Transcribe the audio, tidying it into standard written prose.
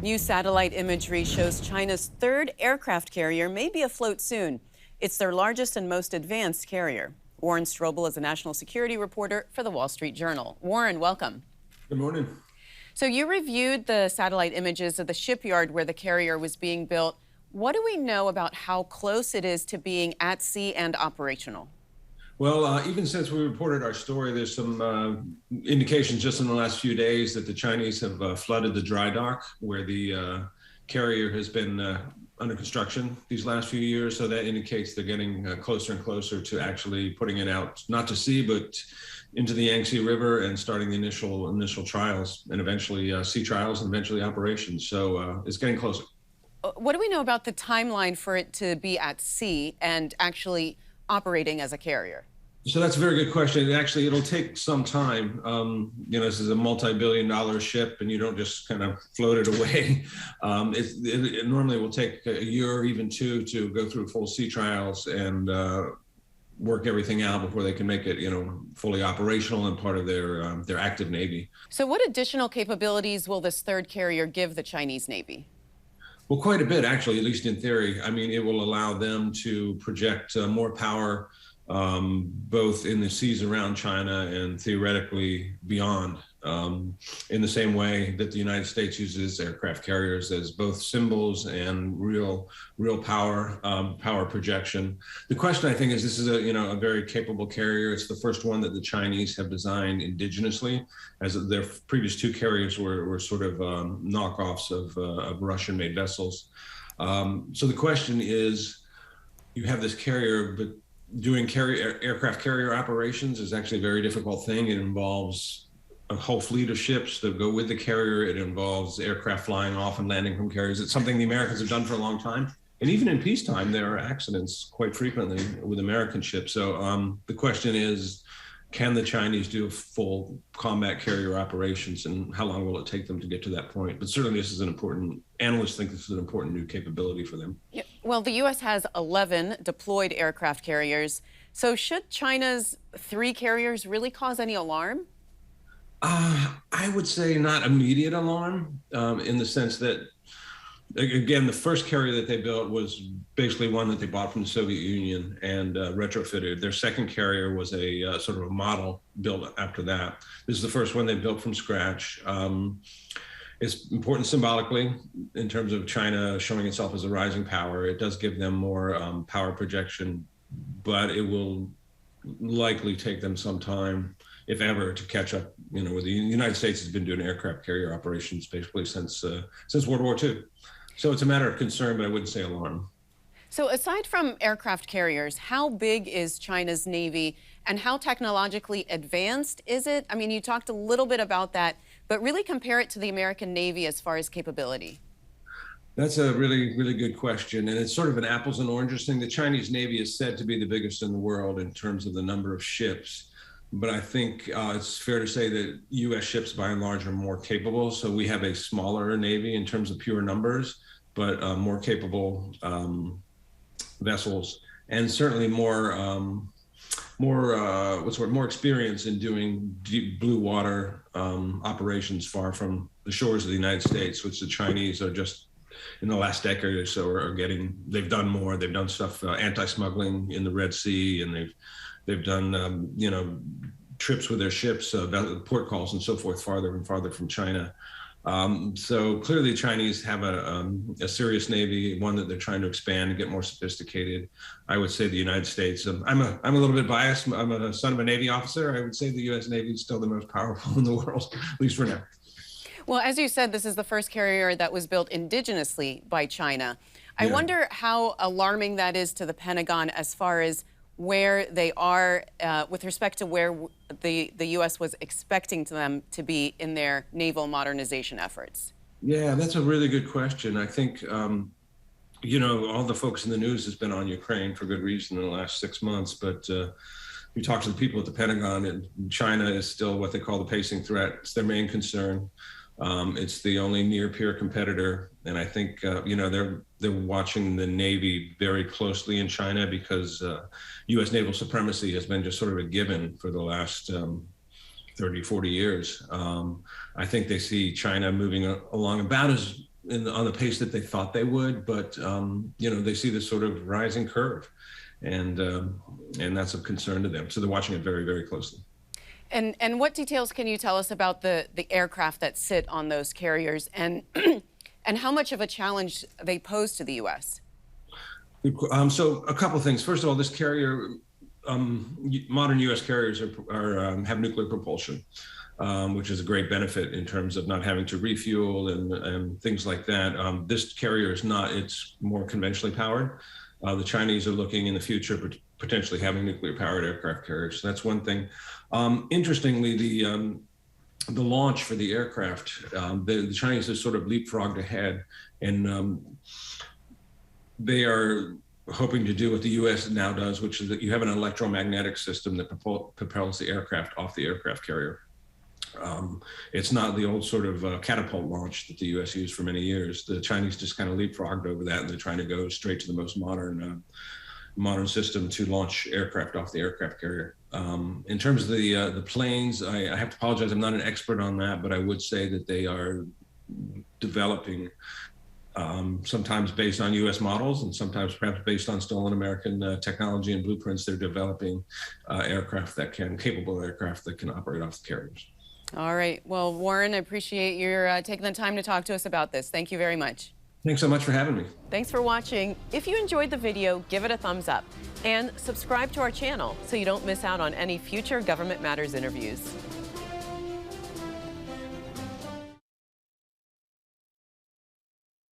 New satellite imagery shows China's third aircraft carrier may be afloat soon. It's their largest and most advanced carrier. Warren Strobel is a national security reporter for the Wall Street Journal. Warren, welcome. Good morning. So you reviewed the satellite images of the shipyard where the carrier was being built. What do we know about how close it is to being at sea and operational? Well, even since we reported our story, there's some indications just in the last few days that the Chinese have flooded the dry dock where the carrier has been under construction these last few years. So that indicates they're getting closer and closer to actually putting it out, not to sea, but into the Yangtze River and starting the initial trials and eventually sea trials and eventually operations. So it's getting closer. What do we know about the timeline for it to be at sea and actually operating as a carrier? So that's a very good question. Actually, it'll take some time. This is a multi-billion-dollar ship, and you don't just kind of float it away. It normally will take a year or even two to go through full sea trials and work everything out before they can make it, fully operational and part of their active Navy. So what additional capabilities will this third carrier give the Chinese Navy? Well, quite a bit, actually, at least in theory. I mean, it will allow them to project more power both in the seas around China and theoretically beyond, in the same way that the United States uses aircraft carriers as both symbols and real power projection. The question, I think, is this is a very capable carrier. It's the first one that the Chinese have designed indigenously, as their previous two carriers were sort of knockoffs of Russian-made vessels. So the question is, you have this carrier, but doing aircraft carrier operations is actually a very difficult thing. It involves a whole fleet of ships that go with the carrier. It involves aircraft flying off and landing from carriers. It's something the Americans have done for a long time. And even in peacetime, there are accidents quite frequently with American ships. So the question is, can the Chinese do full combat carrier operations, and how long will it take them to get to that point? But certainly this is an important, analysts think this is an important new capability for them. Yeah. Well, the U.S. has 11 deployed aircraft carriers. So should China's 3 carriers really cause any alarm? I would say not immediate alarm, in the sense that, again, the first carrier that they built was basically one that they bought from the Soviet Union and retrofitted. Their second carrier was a sort of a model built after that. This is the first one they built from scratch. It's important symbolically in terms of China showing itself as a rising power. It does give them more power projection, but it will likely take them some time, if ever, to catch up. With the United States has been doing aircraft carrier operations basically since World War II. So it's a matter of concern, but I wouldn't say alarm. So aside from aircraft carriers, how big is China's Navy and how technologically advanced is it? I mean, you talked a little bit about that, but really compare it to the American Navy as far as capability. That's a really, really good question. And it's sort of an apples and oranges thing. The Chinese Navy is said to be the biggest in the world in terms of the number of ships. But I think it's fair to say that U.S. ships, by and large, are more capable. So we have a smaller Navy in terms of pure numbers, but more capable vessels, and certainly more experience in doing deep blue water operations far from the shores of the United States, which the Chinese are just, in the last decade or so, are getting. They've done more. They've done stuff, anti-smuggling in the Red Sea, and they've done trips with their ships, port calls and so forth, farther and farther from China. So clearly the Chinese have a serious Navy, one that they're trying to expand and get more sophisticated. I would say the United States, I'm a little bit biased. I'm a son of a Navy officer. I would say the U.S. Navy is still the most powerful in the world, at least for now. Well, as you said, this is the first carrier that was built indigenously by China. I wonder how alarming that is to the Pentagon as far as where they are with respect to where the U.S. was expecting them to be in their naval modernization efforts. Yeah, that's a really good question. I think, all the focus in the news has been on Ukraine for good reason in the last 6 months. But you talk to the people at the Pentagon, and China is still what they call the pacing threat. It's their main concern. It's the only near-peer competitor, and I think they're watching the Navy very closely in China because U.S. naval supremacy has been just sort of a given for the last 30, 40 years. I think they see China moving along about as on the pace that they thought they would, but they see this sort of rising curve, and that's of concern to them. So they're watching it very, very closely. And what details can you tell us about the aircraft that sit on those carriers, and and how much of a challenge they pose to the U.S.? So a couple of things. First of all, this carrier, modern U.S. carriers have nuclear propulsion, which is a great benefit in terms of not having to refuel and things like that. This carrier is not; it's more conventionally powered. The Chinese are looking in the future potentially having nuclear-powered aircraft carriers. So that's one thing. Interestingly, the launch for the aircraft, the Chinese have sort of leapfrogged ahead, and they are hoping to do what the U.S. now does, which is that you have an electromagnetic system that propels the aircraft off the aircraft carrier. It's not the old sort of catapult launch that the U.S. used for many years. The Chinese just kind of leapfrogged over that, and they're trying to go straight to the most modern system to launch aircraft off the aircraft carrier. In terms of the planes, I have to apologize. I'm not an expert on that, but I would say that they are developing, sometimes based on U.S. models and sometimes perhaps based on stolen American technology and blueprints. They're developing capable aircraft that can operate off the carriers. All right. Well, Warren, I appreciate your taking the time to talk to us about this. Thank you very much. Thanks so much for having me. Thanks for watching. If you enjoyed the video, give it a thumbs up and subscribe to our channel so you don't miss out on any future Government Matters interviews.